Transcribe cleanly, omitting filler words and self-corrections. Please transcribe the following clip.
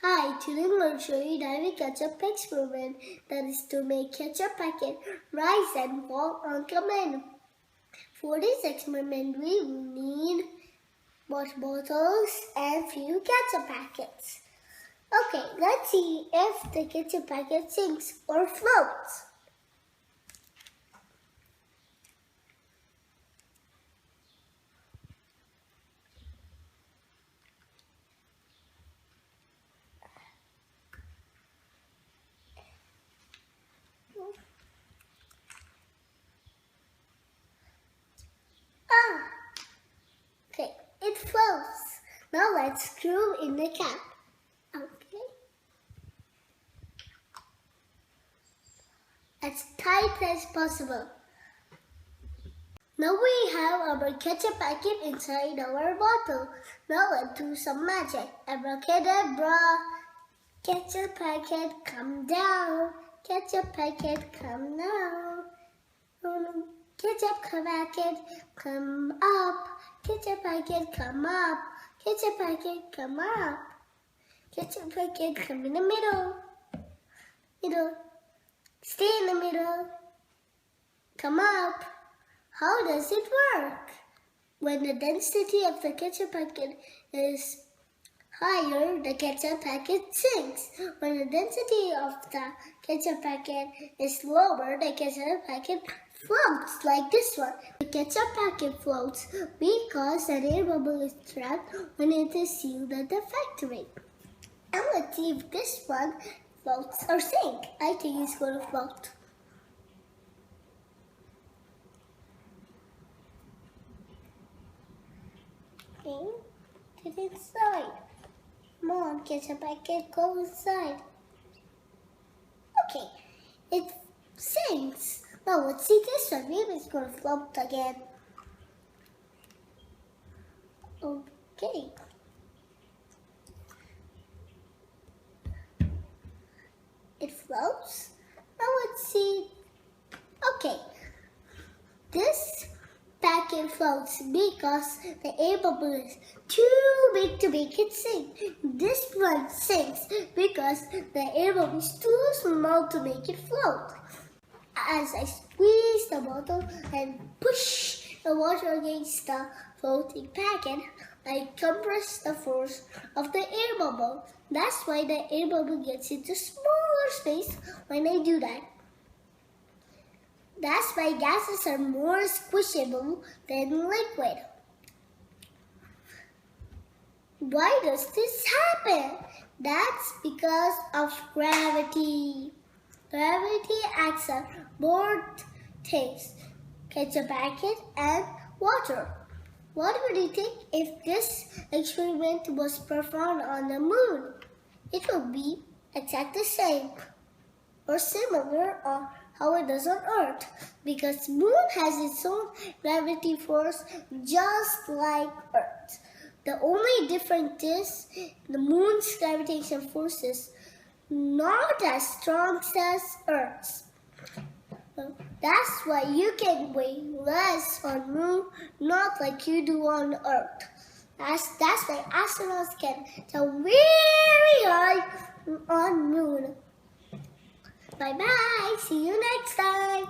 Hi, today I'm going to show you Diving Ketchup experiment, that is to make ketchup packet rise and fall on command. For this experiment we will need water bottles and few ketchup packets. Okay, let's see if the ketchup packet sinks or floats. Okay, it floats. Now let's screw in the cap. Okay. As tight as possible. Now we have our ketchup packet inside our bottle. Now let's do some magic. Abracadabra. Ketchup packet, come down. Ketchup packet, come down. Ketchup packet, come up. Ketchup packet, come up. Ketchup packet, come up. Ketchup packet, come in the middle. Middle. Stay in the middle. Come up. How does it work? When the density of the ketchup packet is higher, the ketchup packet sinks. When the density of the ketchup packet is lower, the ketchup packet floats like this one. The ketchup packet floats because an air bubble is trapped when it is sealed at the factory. And let's see if this one floats or sinks. I think it's going to float. Okay, get inside. Come on, ketchup packet, go inside. Okay, it sinks. Now let's see this one. Maybe it's going to float again. Okay. It floats. Now let's see. Okay. This packet floats because the air bubble is too big to make it sink. This one sinks because the air bubble is too small to make it float. As I squeeze the bottle and push the water against the floating packet, I compress the force of the air bubble. That's why the air bubble gets into smaller space when I do that. That's why gases are more squishable than liquid. Why does this happen? That's because of gravity. Gravity acts on both things, ketchup packet and water. What would you think if this experiment was performed on the moon? It would be exactly the same or similar or how it does on Earth, because Moon has its own gravity force just like Earth. The only difference is the Moon's gravitational force is not as strong as Earth's. That's why you can weigh less on Moon, not like you do on Earth. That's why astronauts can jump very high on Moon. Bye-bye. See you next time.